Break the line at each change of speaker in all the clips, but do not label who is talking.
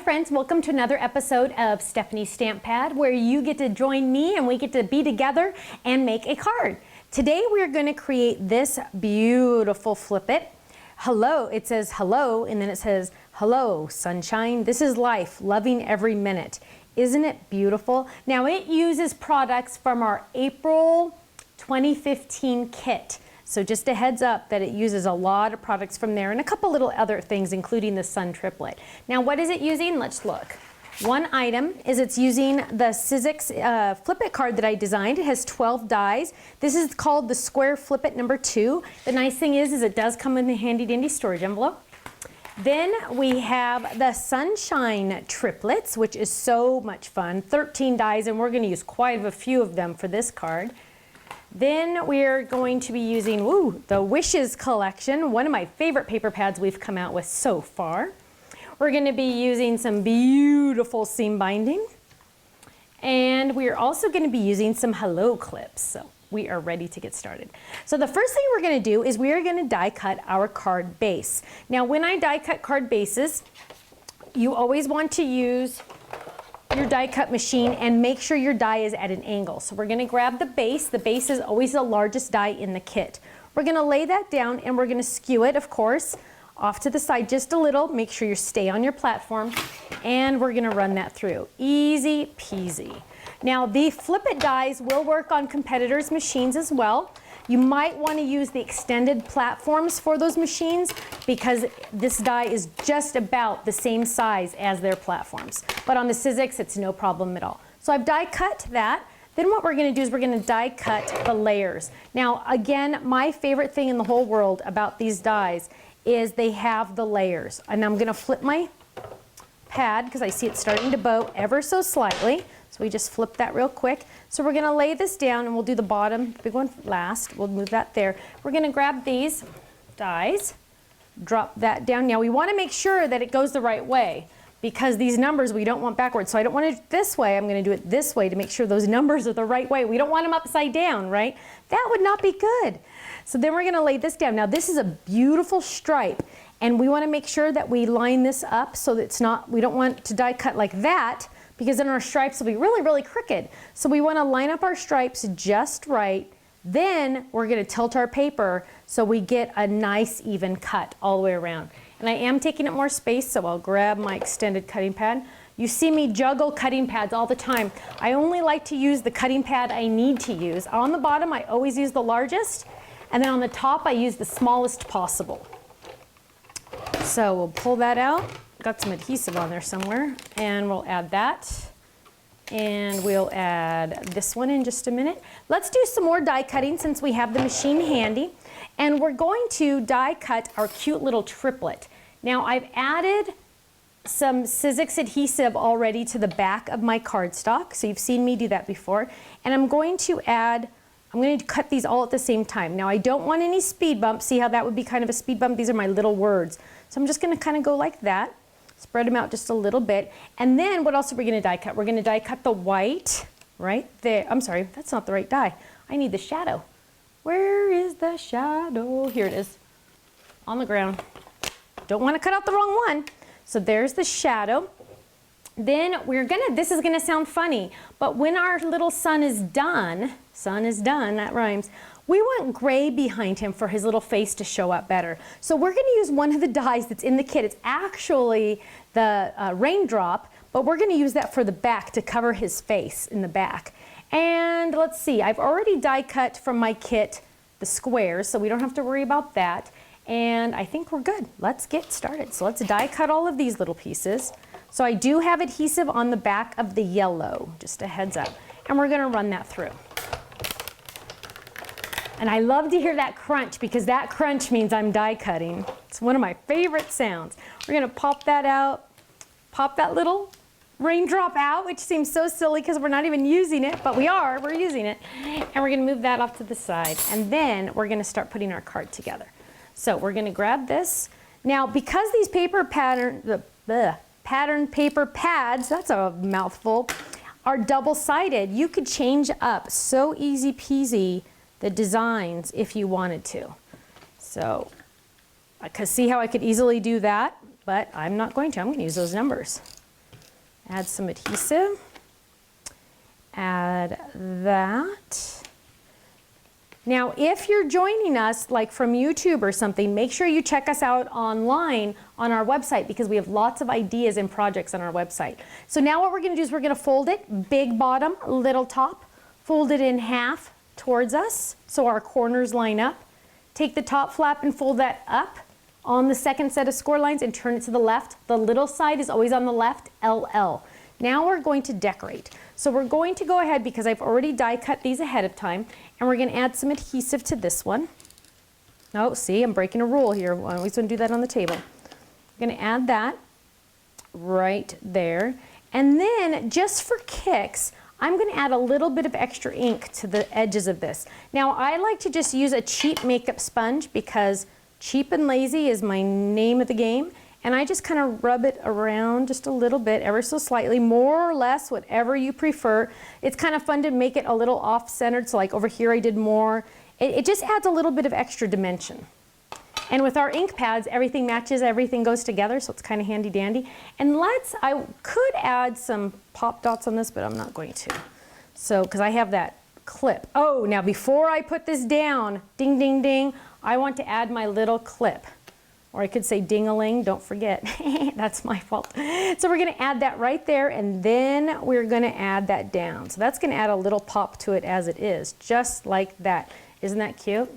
friends, welcome to another episode of Stephanie's Stamp Pad, where you get to join me and we get to be together and make a card. Today we're going to create this beautiful flip it. Hello, it says hello, and then it says hello sunshine, this is life, loving every minute. Isn't it beautiful? Now it uses products from our April 2015 kit. So just a heads up that it uses a lot of products from there and a couple little other things, including the Sun Triplit. Now what is it using? Let's look. One item is it's using the Sizzix Flip It card that I designed. It has 12 dies. This is called the Square Flip It number 2. The nice thing is it does come in the handy dandy storage envelope. Then we have the Sunshine Triplets, which is so much fun. 13 dies, and we're going to use quite a few of them for this card. Then we're going to be using the Wishes collection, one of my favorite paper pads we've come out with so far. We're going to be using some beautiful seam binding. And we're also going to be using some hello clips. So we are ready to get started. So the first thing we're going to do is we are going to die cut our card base. Now when I die cut card bases, you always want to use your die cut machine and make sure your die is at an angle. So we're going to grab the base. The base is always the largest die in the kit. We're going to lay that down and we're going to skew it, of course, off to the side just a little. Make sure you stay on your platform, and we're going to run that through. Easy peasy. Now the Flip It dies will work on competitors' machines as well. You might want to use the extended platforms for those machines because this die is just about the same size as their platforms. But on the Sizzix, it's no problem at all. So I've die cut that. Then what we're going to do is we're going to die cut the layers. Now again, my favorite thing in the whole world about these dies is they have the layers. And I'm going to flip my pad because I see it starting to bow ever so slightly. So we just flip that real quick. So we're going to lay this down and we'll do the bottom, big one last. We'll move that there. We're going to grab these dies, drop that down. Now we want to make sure that it goes the right way because these numbers we don't want backwards. So I don't want it this way. I'm going to do it this way to make sure those numbers are the right way. We don't want them upside down, right? That would not be good. So then we're going to lay this down. Now this is a beautiful stripe, and we want to make sure that we line this up so that it's not, we don't want to die cut like that, because then our stripes will be really, really crooked. So we want to line up our stripes just right. Then we're going to tilt our paper so we get a nice even cut all the way around. And I am taking up more space, so I'll grab my extended cutting pad. You see me juggle cutting pads all the time. I only like to use the cutting pad I need to use. On the bottom, I always use the largest, and then on the top, I use the smallest possible. So we'll pull that out. Got some adhesive on there somewhere, and we'll add that. And we'll add this one in just a minute. Let's do some more die cutting since we have the machine handy. And we're going to die cut our cute little triplet. Now I've added some Sizzix adhesive already to the back of my cardstock. So you've seen me do that before. And I'm going to cut these all at the same time. Now I don't want any speed bumps. See how that would be kind of a speed bump? These are my little words. So I'm just going to kind of go like that. Spread them out just a little bit. And then what else are we going to die cut? We're going to die cut the white right there. I'm sorry, that's not the right die. I need the shadow. Where is the shadow? Here it is, on the ground. Don't want to cut out the wrong one. So there's the shadow. Then this is gonna sound funny, but when our little sun is done, that rhymes, we want gray behind him for his little face to show up better. So we're gonna use one of the dies that's in the kit. It's actually the raindrop, but we're gonna use that for the back to cover his face in the back. And let's see, I've already die cut from my kit the squares, so we don't have to worry about that. And I think we're good. Let's get started. So let's die cut all of these little pieces. So I do have adhesive on the back of the yellow, just a heads up. And we're gonna run that through. And I love to hear that crunch because that crunch means I'm die cutting. It's one of my favorite sounds. We're gonna pop that out, pop that little raindrop out, which seems so silly because we're not even using it, but we're using it. And we're gonna move that off to the side. And then we're gonna start putting our card together. So we're gonna grab this. Now, because these pattern paper pads, that's a mouthful, are double-sided, you could change up so easy peasy the designs if you wanted to. So, see how I could easily do that, but I'm not going to. I'm going to use those numbers. Add some adhesive. Add that. Now, if you're joining us like from YouTube or something, make sure you check us out online on our website because we have lots of ideas and projects on our website. So now what we're going to do is we're going to fold it, big bottom, little top, fold it in half towards us so our corners line up. Take the top flap and fold that up on the second set of score lines and turn it to the left. The little side is always on the left, LL. Now we're going to decorate. So we're going to go ahead, because I've already die cut these ahead of time, and we're going to add some adhesive to this one. Oh, see, I'm breaking a rule here. I always want to do that on the table. I'm going to add that right there. And then, just for kicks, I'm going to add a little bit of extra ink to the edges of this. Now, I like to just use a cheap makeup sponge because cheap and lazy is my name of the game. And I just kind of rub it around just a little bit, ever so slightly, more or less, whatever you prefer. It's kind of fun to make it a little off-centered, so like over here I did more. It just adds a little bit of extra dimension. And with our ink pads, everything matches, everything goes together, so it's kind of handy dandy. And I could add some pop dots on this, but I'm not going to. So, because I have that clip. Oh, now before I put this down, ding, ding, ding, I want to add my little clip. Or I could say ding-a-ling, don't forget. That's my fault. So we're gonna add that right there, and then we're gonna add that down. So that's gonna add a little pop to it as it is, just like that. Isn't that cute?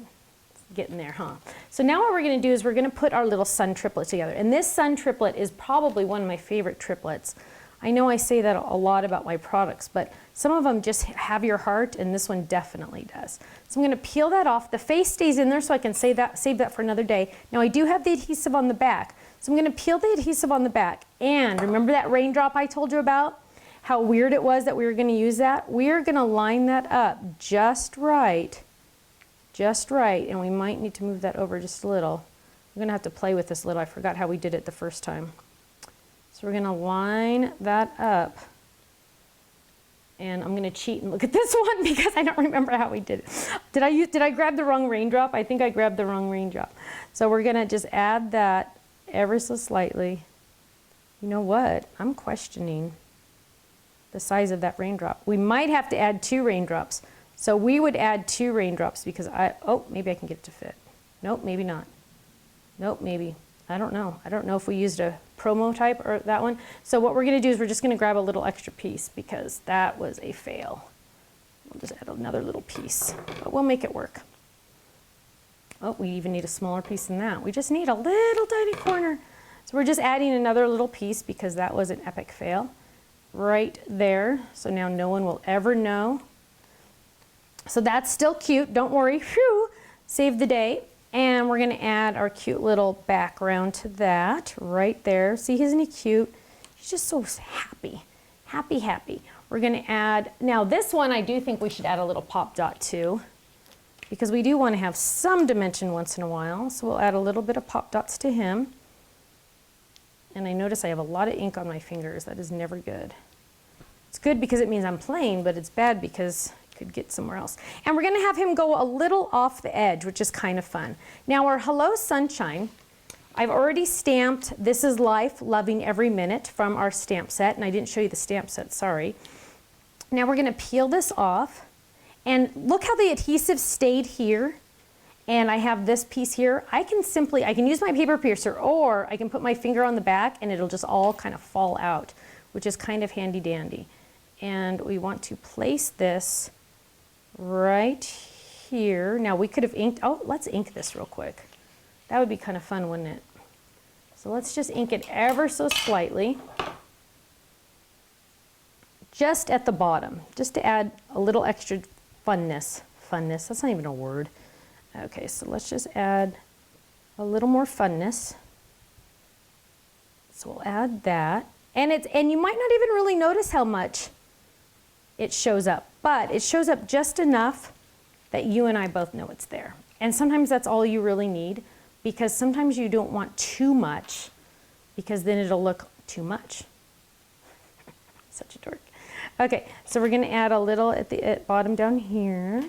Getting there, huh? So now what we're gonna do is we're gonna put our little sun triplet together. And this sun triplet is probably one of my favorite triplets. I know I say that a lot about my products, but some of them just have your heart, and this one definitely does. So I'm going to peel that off. The face stays in there, so I can save that for another day. Now I do have the adhesive on the back, so I'm going to peel the adhesive on the back. And remember that raindrop I told you about? How weird it was that we were going to use that? We're going to line that up just right, and we might need to move that over just a little. I'm going to have to play with this a little. I forgot how we did it the first time. So we're going to line that up. And I'm going to cheat and look at this one because I don't remember how we did it. Did I grab the wrong raindrop? I think I grabbed the wrong raindrop. So we're going to just add that ever so slightly. You know what? I'm questioning the size of that raindrop. We might have to add 2 raindrops. So we would add 2 raindrops because maybe I can get it to fit. Nope, maybe not. Nope, maybe. I don't know. I don't know if we used a promo type or that one. So what we're going to do is we're just going to grab a little extra piece because that was a fail. We'll just add another little piece, but we'll make it work. Oh, we even need a smaller piece than that. We just need a little tiny corner. So we're just adding another little piece because that was an epic fail right there. So now no one will ever know. So that's still cute. Don't worry. Phew, save the day. And we're going to add our cute little background to that right there. See, isn't he cute? He's just so happy. Happy, happy. We're going to add, now this one I do think we should add a little pop dot too, because we do want to have some dimension once in a while. So we'll add a little bit of pop dots to him. And I notice I have a lot of ink on my fingers. That is never good. It's good because it means I'm playing, but it's bad because could get somewhere else. And we're going to have him go a little off the edge, which is kind of fun. Now our Hello Sunshine, I've already stamped This Is Life, Loving Every Minute from our stamp set, and I didn't show you the stamp set, sorry. Now we're going to peel this off, and look how the adhesive stayed here, and I have this piece here. I can use my paper piercer, or I can put my finger on the back and it'll just all kind of fall out, which is kind of handy dandy. And we want to place this right here. Now we could have inked, let's ink this real quick. That would be kind of fun, wouldn't it? So let's just ink it ever so slightly. Just at the bottom, just to add a little extra funness. Funness, that's not even a word. Okay, so let's just add a little more funness. So we'll add that. And you might not even really notice how much it shows up, but it shows up just enough that you and I both know it's there. And sometimes that's all you really need, because sometimes you don't want too much, because then it'll look too much. Such a dork. Okay, so we're going to add a little at the bottom down here.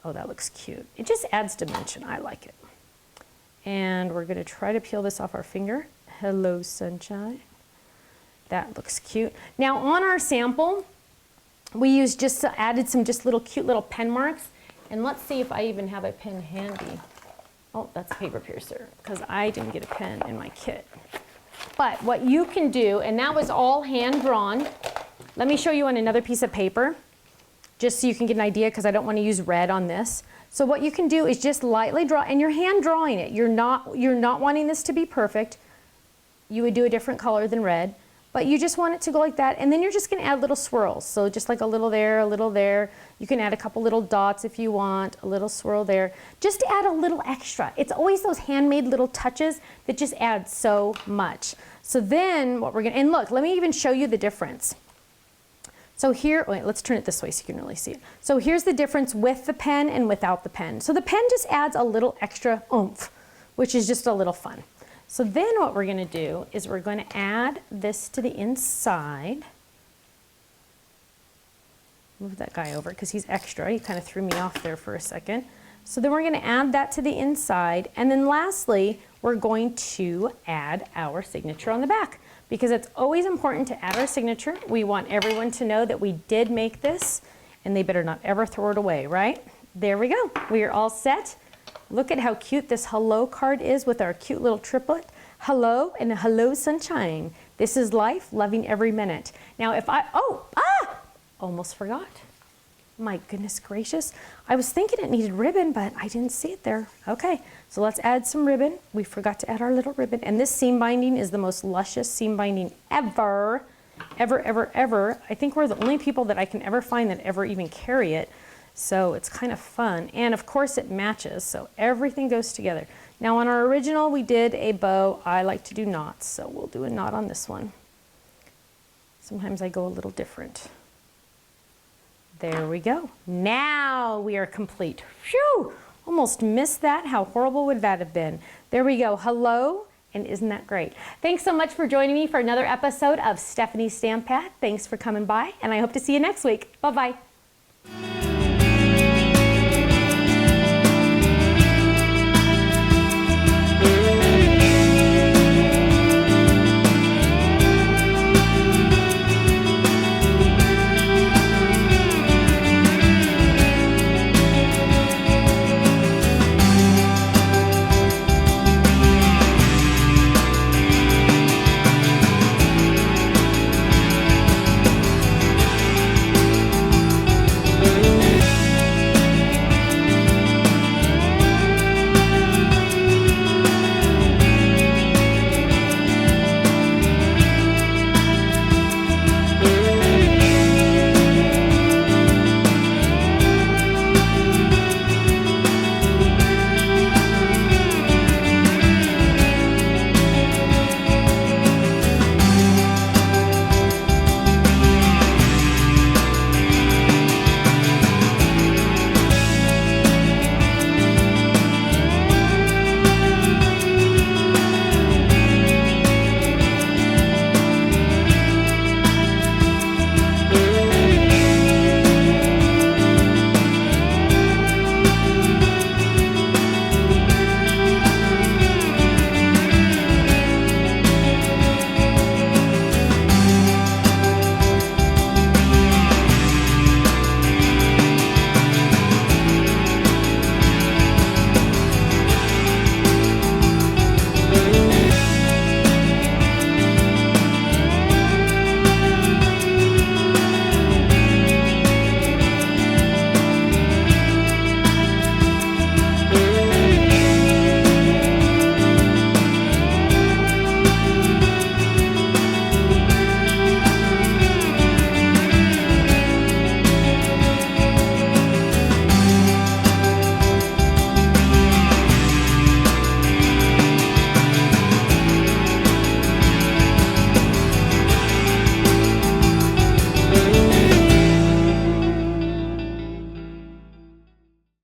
Oh, that looks cute. It just adds dimension. I like it. And we're going to try to peel this off our finger. Hello, Sunshine. That looks cute. Now on our sample, we used added some little cute little pen marks. And let's see if I even have a pen handy. Oh, that's a paper piercer, because I didn't get a pen in my kit. But what you can do, and that was all hand drawn. Let me show you on another piece of paper, just so you can get an idea, because I don't want to use red on this. So what you can do is just lightly draw, and you're hand drawing it. You're not wanting this to be perfect. You would do a different color than red, but you just want it to go like that, and then you're just going to add little swirls. So just like a little there, a little there. You can add a couple little dots if you want, a little swirl there, just to add a little extra. It's always those handmade little touches that just add so much. So then what we're going to, and look, let me even show you the difference. So here, wait, let's turn it this way so you can really see it. So here's the difference with the pen and without the pen. So the pen just adds a little extra oomph, which is just a little fun. So then what we're going to do is we're going to add this to the inside. Move that guy over because he's extra. He kind of threw me off there for a second. So then we're going to add that to the inside. And then lastly, we're going to add our signature on the back, because it's always important to add our signature. We want everyone to know that we did make this, and they better not ever throw it away, right? There we go. We are all set. Look at how cute this hello card is with our cute little triplet. Hello and hello sunshine. This is life, loving every minute. Now if almost forgot. My goodness gracious. I was thinking it needed ribbon, but I didn't see it there. Okay, so let's add some ribbon. We forgot to add our little ribbon. And this seam binding is the most luscious seam binding ever, ever, ever, ever. I think we're the only people that I can ever find that ever even carry it. So it's kind of fun. And of course it matches, so everything goes together. Now on our original, we did a bow. I like to do knots, so we'll do a knot on this one. Sometimes I go a little different. There we go. Now we are complete. Phew! Almost missed that. How horrible would that have been? There we go. Hello, and isn't that great? Thanks so much for joining me for another episode of Stephanie's Stamp Pad. Thanks for coming by, and I hope to see you next week. Bye-bye.